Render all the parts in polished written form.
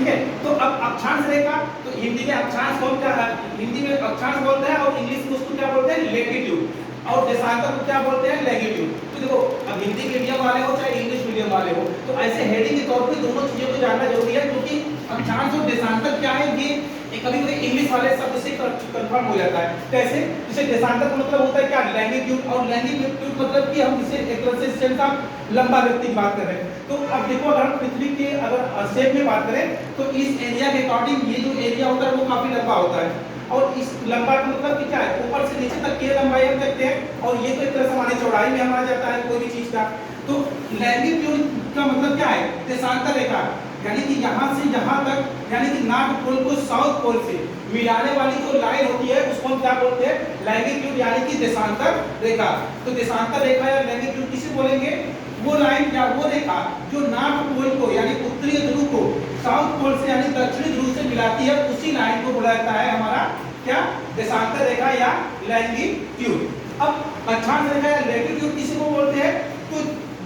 ठीक है। तो अब अक्षांश रेखा, तो हिंदी में अक्षांश कौन क्या है, हिंदी में अक्षांश बोलते हैं और इंग्लिश में उसको क्या बोलते हैं, लैटिट्यूड, और देशांतर को क्या बोलते हैं, लैंगिट्यूड। तो देखो अब हिंदी मीडियम वाले हो चाहे इंग्लिश मीडियम वाले हो, तो ऐसे हेडिंग के तौर पे दोनों चीजों को जानना जरूरी है, क्योंकि अक्षांश और देशांतर क्या है ये कभी कभी इंग्लिश वाले शब्द से कंफर्म हो जाता है। कैसे, जैसे देशांतर का मतलब होता है क्या, लैंगिट्यूड, और लैंगिट्यूड मतलब कि हम इसे एक तरह से सेम का लंबा व्यक्ति की बात कर रहे हैं। तो अब देखो अगर हम पृथ्वी के अगर शेप में बात करें तो इस एरिया के अकॉर्डिंग ये जो एरिया होता है वो काफी लंबा होता है, और इस लंबा का मतलब कि क्या है, ऊपर से नीचे तक की लंबाई हम देखते हैं, और ये तो एक तरह से हमारी चौड़ाई में हमारा जाता है कोई भी चीज का। तो लैंगिट्यूड का मतलब क्या है, देशांतर रेखा, यानी कि यहाँ से यहाँ तक, यानी कि नॉर्थ पोल को साउथ पोल से मिलाने वाली जो लाइन होती है उसको हम क्या बोलते हैं, लैंगिट्यूड, यानी कि देशांतर रेखा। तो देशांतर रेखा या लैंगिट्यूड किसे बोलेंगे, वो लाइन या वो रेखा जो नॉर्थ पोल को यानी उत्तरी ध्रुव को साउथ पोल से यानी दक्षिणी ध्रुव से मिलाती है, उसी लाइन को बोला जाता है हमारा क्या, देशांतर रेखा या लैंगिट्यूड। अब अक्षांश रेखा या लैंगिट्यूड किसी को बोलते हैं, तो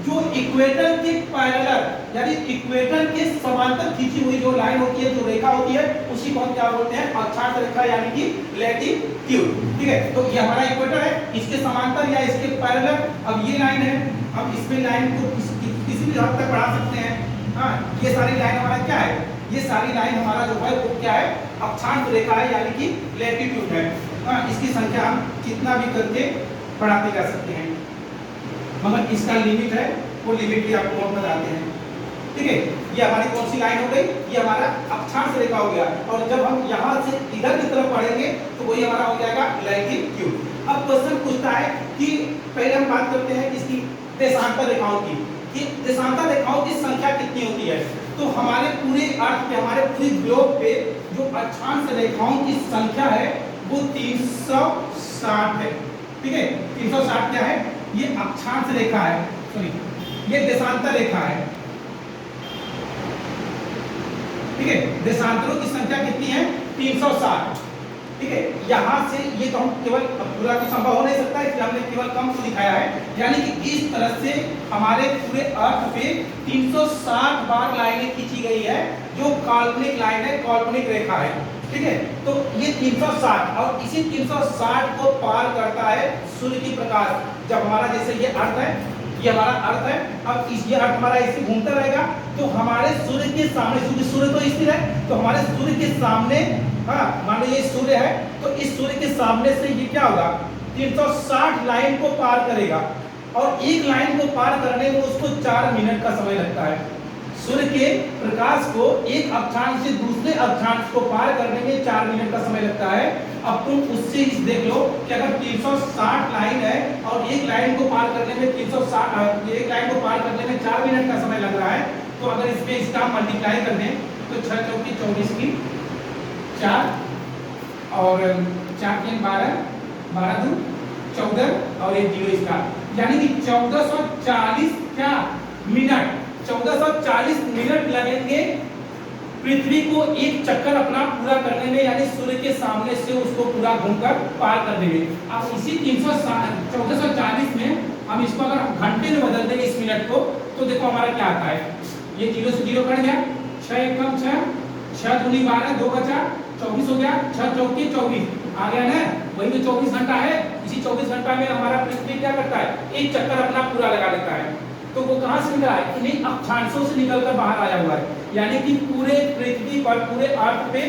जो इक्वेटर के पैरेलल यानी इक्वेटर के समांतर खींची हुई जो लाइन होती है, जो रेखा होती है, उसी को हम क्या बोलते हैं, अक्षांश रेखा यानी कि लैटिट्यूड। ठीक है, तो ये हमारा इक्वेटर है, इसके समांतर या इसके पैरेलल अब ये लाइन है, हम इसमें लाइन को किसी भी हद तक बढ़ा सकते हैं। हाँ, ये सारी लाइन हमारा क्या है, ये सारी लाइन हमारा जो है वो क्या है, अक्षांश रेखा है यानी कि लैटिट्यूड है। हाँ, इसकी संख्या हम कितना भी करके बढ़ाते जा सकते हैं, मगर इसका लिमिट है, वो लिमिट भी आपको हम बताते हैं। ठीक है, ये हमारी कौन सी लाइन हो गई, ये हमारा अक्षांश रेखा हो गया, और जब हम यहाँ से इधर की तरफ पढ़ेंगे तो वही हमारा हो जाएगा लैंगिट्यूड। अब क्वेश्चन पूछता है कि पहले हम बात करते हैं इसकी देशांतर रेखाओं की, कि देशांतर रेखाओं की संख्या कितनी होती है। तो हमारे पूरे अर्थ पे, हमारे पूरे ग्लोब पे जो अक्षांश रेखाओं की संख्या है वो 360 है। ठीक है, 360 क्या है, ये अक्षांश रेखा है, सॉरी ये देशांतर रेखा है। ठीक है, देशांतरों की संख्या कितनी है, 360। ठीक है, यहाँ से ये तो हम केवल पूरा तो संभव हो नहीं सकता, इसलिए हमने केवल कम को दिखाया है, यानी कि इस तरह से हमारे पूरे अर्थ पे 360 बार लाइनें खींची गई है, जो काल्पनिक लाइन है, काल्पनिक रेखा है। ठीक है, तो ये 360 और इसी 360 को पार करता है सूर्य की प्रकाश। जब हमारा जैसे ये अर्थ है, ये हमारा अर्थ है, अब इस ये अर्थ हमारा ऐसे घूमता रहेगा, तो हमारे सूर्य के सामने, सूर्य तो स्थिर है, तो हमारे सूर्य के सामने, हाँ मान लो ये सूर्य है, तो इस सूर्य के सामने से ये क्या होगा, 360 लाइन को पार करेगा, और एक लाइन को पार करने में उसको 4 मिनट का समय लगता है। सूर्य के प्रकाश को एक अक्षांश से दूसरे अक्षांश को पार करने में 4 मिनट का समय लगता है। अब तुम उससे देख लो कि अगर 360 लाइन है और एक लाइन को पार करने में 360 एक लाइन को पार करने में 4 मिनट का समय लग रहा है, तो अगर इसमें इसका मल्टीप्लाई कर दें तो 6 चौकी 24 की 4 और 4 के 12, 12 दूनी 14 और एक जीरो इसका, यानी कि 1440 क्या मिनट, 1440 मिनट लगेंगे पृथ्वी को एक चक्कर अपना पूरा करने में, यानी सूर्य के सामने से उसको पूरा घूमकर पार करने में। अब इसी 1440 में हम इसको अगर घंटे में बदल देंगे इस मिनट को, तो देखो हमारा क्या आता है, ये 0 से 0 कट गया, 6 एकम 6, 6 दूनी 12, 2 बचा 24 हो गया, 6 चौकी 24 आ गया ना, वही तो 24 घंटा है। इसी 24 घंटा में हमारा पृथ्वी क्या करता है, एक चक्कर अपना पूरा लगा लेता है। तो वो कहां से निकला है, इन्हीं अक्षांशों से निकलकर बाहर आया हुआ है, यानी कि पूरे पृथ्वी पर, पूरे अर्थ पे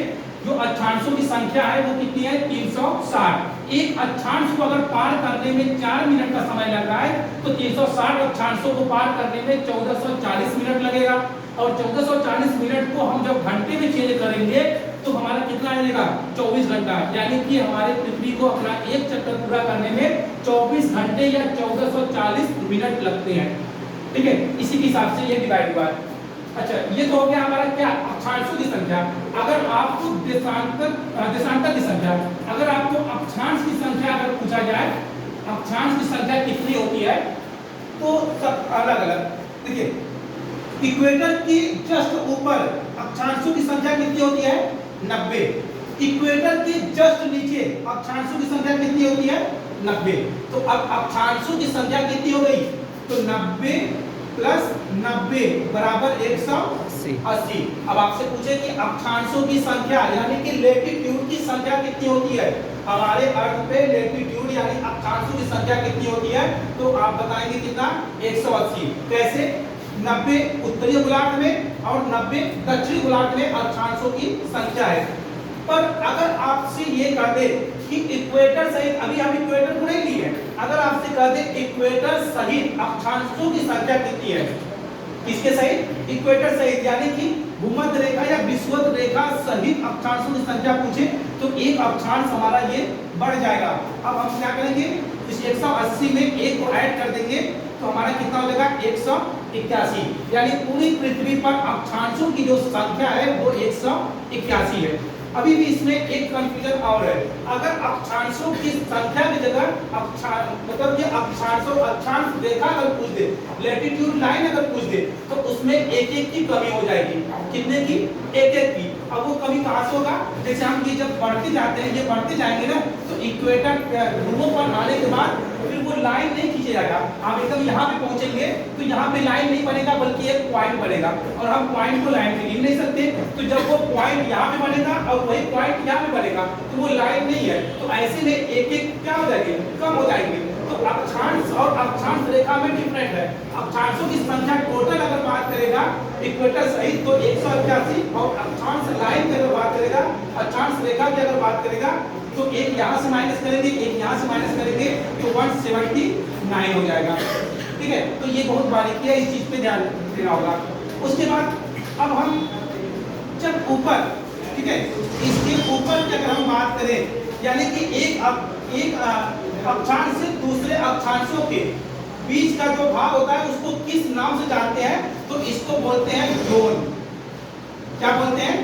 जो अक्षांशों की संख्या है वो कितनी है, 360। एक अक्षांश को अगर पार करने में 4 मिनट का समय लग रहा है, तो 360 अक्षांशों को पार करने में 1440 मिनट लगेगा, और 1440 मिनट को हम जब घंटे में चेंज करेंगे तो हमारा कितना आएगा, 24 घंटा, यानी कि हमारे पृथ्वी को अपना एक चक्कर पूरा करने में 24 घंटे या 1440 मिनट लगते हैं। ठीक है, इसी के हिसाब से ये डिवाइड हुआ है। अच्छा, ये तो हो गया हमारा क्या, अक्षांशों की संख्या। अगर आपको देशांतर की संख्या, अगर आपको अक्षांश की संख्या अगर पूछा जाए, अक्षांश की संख्या कितनी होती है, तो सब अलग अलग। देखिए, इक्वेटर की जस्ट ऊपर अक्षांशों की संख्या कितनी होती है, 90। इक्वेटर के जस्ट नीचे अक्षांशों की संख्या कितनी होती है, 90। तो अब अक्षांशों की संख्या कितनी हो गई, तो 90 प्लस 90 बराबर 180। 80। अब आपसे पूछे कि अक्षांशों की संख्या यानी कि लेटिट्यूड की संख्या कितनी होती है, हमारे अर्थ पे लेटिट्यूड यानी अक्षांशों की संख्या कितनी होती है, तो आप बताएंगे कितना 180। कैसे? 90 उत्तरी गोलार्ध में और 90 दक्षिणी गोलार्ध में अक्षांशों की संख्या है। पर अगर आपसे ये कह दे कि इक्वेटर सहित, अभी हम इक्वेटर को नहीं लिए, अगर आपसे कह दे इक्वेटर सहित अक्षांशों की संख्या कितनी है, किसके सहित? इक्वेटर सहित, यानी कि भूमध्य रेखा या विषुवत रेखा सहित अक्षांशों की संख्या पूछे तो एक अक्षांश हमारा ये बढ़ जाएगा। अब हम क्या करेंगे, इस 180 में एक को ऐड कर देंगे तो हमारा कितना हो जाएगा 181, यानी पूरी पृथ्वी पर अक्षांशों की जो संख्या है वो 181 है। अभी भी इसमें एक कंफ्यूजन और है, अगर अक्षांशों की संख्या की जगह मतलब कि अक्षांश रेखा अगर पूछ दे, लेटिट्यूड लाइन अगर पूछ दे, तो उसमें एक एक की कमी हो जाएगी। कितने की? एक एक की। अब वो कमी कहाँ से होगा? जैसे हम ये जब बढ़ते जाते हैं, ये बढ़ते जाएंगे ना, तो इक्वेटर ध्रुवों पर आने के बाद फिर वो लाइन नहीं खींचे जाएगा। आप एकदम यहाँ पे पहुंचेंगे तो यहाँ पे लाइन नहीं बनेगा, बल्कि एक पॉइंट बनेगा, और हम पॉइंट को लाइन में गिन नहीं सकते। तो जब वो पॉइंट यहाँ पे बनेगा और वही पॉइंट यहाँ पे बनेगा तो वो लाइन नहीं है। तो ऐसे में एक एक क्या हो जाएंगे? कम हो जाएंगे। तो अक्षांश और अक्षांश रेखा में डिफरेंट है। अक्षांशों की संख्या टोटल अगर बात करेगा इक्वेटर सहित तो 181, और अक्षांश लाइन की अगर बात करेगा, अक्षांश रेखा की अगर बात करेगा तो एक यहाँ से माइनस करेंगे, एक यहाँ से माइनस करेंगे तो 179 हो जाएगा। ठीक है, तो ये बहुत बारीकी है, इस चीज पे ध्यान देना होगा। उसके बाद अब हम जब ऊपर, ठीक है, इसके ऊपर की अगर हम बात करें, यानी कि एक अक्षांश से दूसरे अक्षांशों के बीच का जो भाग होता है उसको किस नाम से जानते हैं? तो इसको बोलते हैं जोन। क्या बोलते हैं?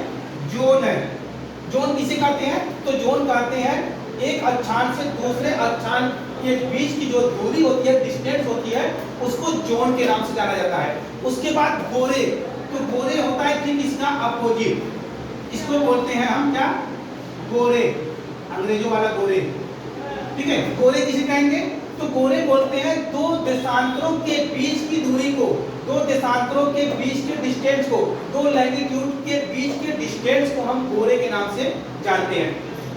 जोन है। जोन किसे कहते हैं? तो जोन कहते हैं एक अक्षांश से दूसरे अक्षांश के बीच की जो दूरी होती है, डिस्टेंस होती है, उसको जोन के नाम से जाना जाता है। उसके बाद गोरे, तो गोरे होता है ठीक इसका अपोजिट, इसको बोलते हैं हम क्या? गोरे, अंग्रेजों वाला गोरे। ठीक है, गोरे किसे कहेंगे? तो गोरे बोलते हैं दो देशांतरों के बीच की दूरी को, दो देशांतरों के बीच के डिस्टेंस को, दो लैटिट्यूड के बीच के डिस्टेंस को हम गोरे के नाम से जानते हैं।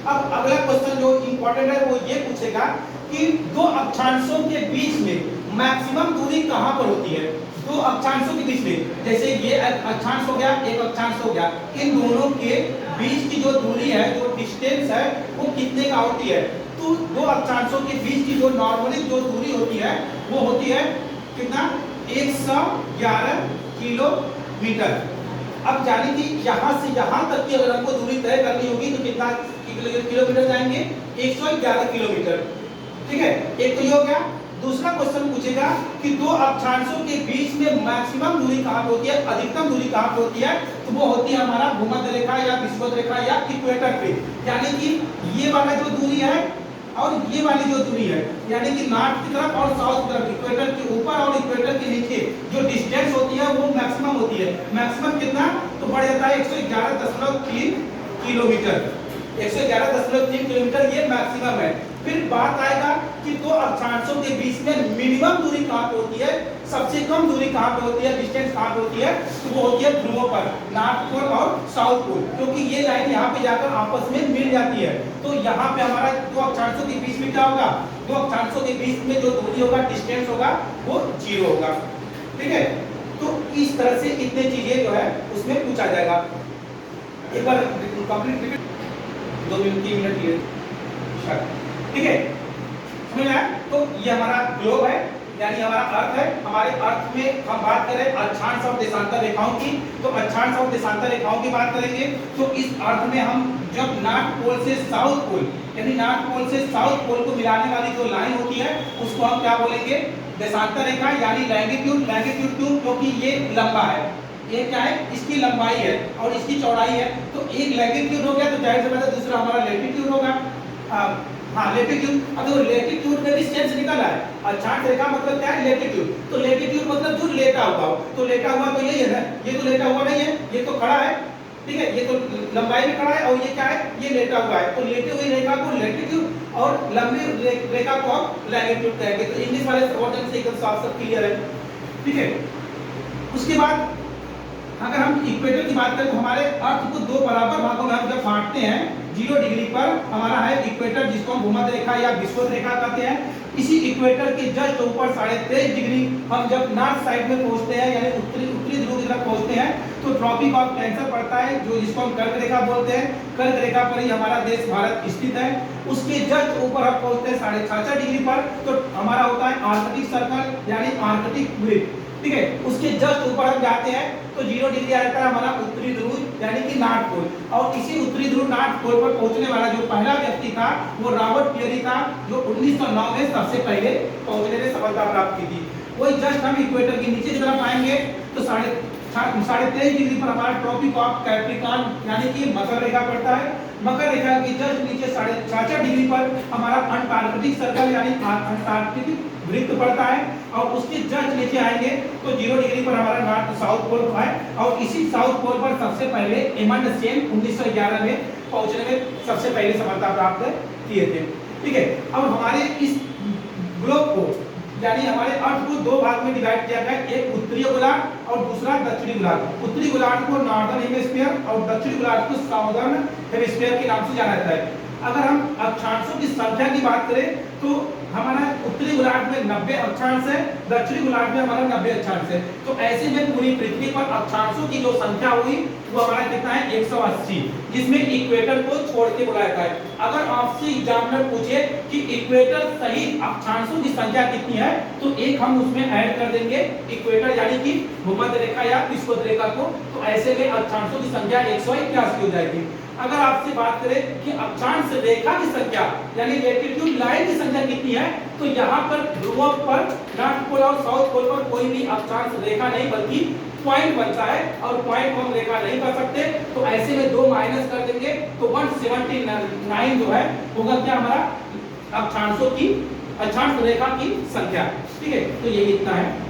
अब अगला क्वेश्चन जो इंपॉर्टेंट है वो ये पूछेगा कि दो अक्षांशों के बीच में मैक्सिमम दूरी कहां पर होती है? दो अक्षांशों के बीच में, जैसे ये अक्षांश हो गया, एक अक्षांश हो गया, इन दोनों के बीच की जो दूरी है, जो डिस्टेंस है, वो कितने का होती है? तो दो अक्षांशों के बीच की जो नॉर्मली जो दूरी होती है वो होती है कितना? 111 किलोमीटर। अब जाने कि यहाँ से यहाँ तक की अगर हमको दूरी तय करनी होगी तो कितना किलोमीटर जाएंगे? 111 किलोमीटर। ठीक है, एक तो ये हो गया। दूसरा क्वेश्चन पूछेगा कि दो अक्षांशों के बीच में मैक्सिमम दूरी कहाँ पे होती है, अधिकतम दूरी कहाँ पे होती है? तो वो होती है हमारा भूमध्य रेखा या विषुवत रेखा या इक्वेटर पे। यानी कि ये वाला जो दूरी है और ये वाली जो दूरी है, यानी कि नॉर्थ की तरफ और साउथ की तरफ, इक्वेटर के ऊपर और इक्वेटर के नीचे जो डिस्टेंस होती है वो मैक्सिमम होती है। मैक्सिमम कितना? तो बढ़ जाता है 111.3 किलोमीटर। 111.3 किलोमीटर ये मैक्सिमम है। फिर बात आएगा कि दो अक्षांशों के बीच में मिनिमम दूरी कहाँ पे होती है, सबसे कम दूरी कहाँ पे होती है, डिस्टेंस कहाँ पे होती है? तो वो होती है ध्रुवों पर, नॉर्थ पोल और साउथ पोल, क्योंकि ये लाइन यहाँ पे जाकर आपस में मिल जाती है। तो यहाँ पे हमारा दो अक्षांशों के बीच में क्या होगा? दो अक्षांशों के बीच में जो दूरी होगा, डिस्टेंस होगा, वो 0 होगा। ठीक है, तो इस तरह से इतने चीजें जो है उसमें पूछा जाएगा। एक बार कंप्लीट रिपीट 2 मिनट 3 मिनट लिए। ठीक है, समझ में आया? तो ये हमारा ग्लोब है, यानी हमारा अर्थ है। हमारे अर्थ में हम बात करें अक्षांश और देशांतर रेखाओं की, तो अक्षांश और देशांतर रेखाओं की बात करेंगे। तो इस अर्थ में हम जब नॉर्थ पोल से साउथ पोल, यानी नॉर्थ पोल से साउथ पोल को मिलाने वाली जो लाइन होती है उसको हम क्या बोलेंगे? देशांतर रेखा, यानी लैंगिट्यूड। लैंगिट्यूड क्यों? क्योंकि ये लंबा है, ये क्या है? इसकी लंबाई है और इसकी चौड़ाई है। तो एक लैंगिट्यूड हो गया तो जाहिर सी बात है दूसरा हमारा लैटिट्यूड होगा। हाँ, लेटिट्यूड। अब देखो लेटिट्यूड में डिस्टेंस निकल है, अक्षांश रेखा मतलब क्या है? लेटिट्यूड। तो लेटिट्यूड मतलब जो लेटा हुआ हो, तो लेटा हुआ तो यही है ना, ये तो लेटा हुआ नहीं है, ये तो खड़ा है। ठीक है, ये तो लंबाई में खड़ा है और ये क्या है? ये लेटा हुआ है। तो लेटे हुई रेखा को लेटिट्यूड और लंबी रेखा को हम लैंगिट्यूड कहेंगे। तो इंग्लिश वाले वर्जन से एकदम साफ साफ क्लियर है। ठीक है, उसके बाद अगर हम इक्वेटर की बात करें तो हमारे अर्थ को दो बराबर भागों में हम जब बांटते हैं 0 डिग्री पर हमारा है इक्वेटर, जिसको हम भूमध्य रेखा या विषुवत रेखा कहते हैं। इसी इक्वेटर के जस्ट ऊपर 23.5 डिग्री हम जब नॉर्थ साइड में पहुंचते हैं यानी उत्तरी ध्रुव की तरफ पहुंचते हैं तो ट्रॉपिक ऑफ कैंसर पड़ता है, जो जिसको हम कर्क रेखा बोलते हैं। कर्क रेखा पर ही हमारा देश भारत स्थित है। उसके जस्ट ऊपर हम पहुंचते हैं 66.5 डिग्री पर तो हमारा होता है आर्कटिक सर्कल यानी आर्कटिक वृत्त, ठीक है। उसके जस्ट ऊपर हम जाते हैं तो 0 डिग्री आता है हमारा उत्तरी ध्रुव यानी कि नॉर्थ पोल। और इसी उत्तरी ध्रुव नॉर्थ पोल पर पहुंचने वाला जो पहला व्यक्ति था वो रॉबर्ट पियरी था, जो 1909 में सबसे पहले पहुंचने में सफलता प्राप्त की थी। वही जस्ट हम इक्वेटर के नीचे की तरफ आएंगे तो 23.5 डिग्री पर हमारा ट्रॉपिक ऑफ कैप्रिकॉर्न यानी कि मकर रेखा पड़ता है। मकर रेखा के जस्ट नीचे 66.5 डिग्री पर हमारा अंटार्कटिक सर्कल यानी अंटार्कटिक वृत्त पड़ता है। और उसके जस्ट नीचे आएंगे तो 0 डिग्री पर हमारा नॉर्थ साउथ पोल है। और इसी साउथ पोल पर सबसे पहले एमंडसेन 1911 में पहुंचने में सबसे पहले सफलता प्राप्त किए थे, ठीक है। अब हमारे इस ग्लोब को यानी हमारे अर्थ को दो भाग में डिवाइड किया गया, एक उत्तरी गोलार्ध और दूसरा दक्षिणी गोलार्ध। उत्तरी गोलार्ध को नॉर्दर्न हेमिस्फीयर और दक्षिणी गोलार्ध को साउदर्न हेमिस्फीयर के नाम से जाना जाता है। अगर हम अक्षांशों की संख्या की बात करें तो हमारा उत्तरी गोलार्ध में 90 अक्षांश है, दक्षिणी गोलार्ध में हमारा 90 अक्षांश है। तो ऐसे में पूरी पृथ्वी पर अक्षांशों की जो संख्या हुई वो हमारा कितना है 180, जिसमें इक्वेटर को छोड़ के बुलाया जाता है। अगर आपसे एग्जामिनर पूछे कि इक्वेटर सहित अक्षांशों की संख्या कितनी है तो एक हम उसमें ऐड कर देंगे इक्वेटर यानी कि भूमध्य रेखा या विषुवत रेखा को, तो ऐसे में अक्षांशों की संख्या 181 हो जाएगी। अगर आपसे बात करें कि अक्षांश रेखा की संख्या यानी लैटिट्यूड लाइन की संख्या कितनी है तो यहाँ पर ध्रुवों पर नॉर्थ पोल और साउथ पोल पर कोई भी अक्षांश रेखा नहीं बल्कि पॉइंट बनता है और पॉइंट को हम रेखा नहीं कर सकते। तो ऐसे में 2 माइनस कर देंगे तो 179 जो है होगा क्या हमारा अक्षांश रेखा की संख्या, ठीक है। तो ये इतना है।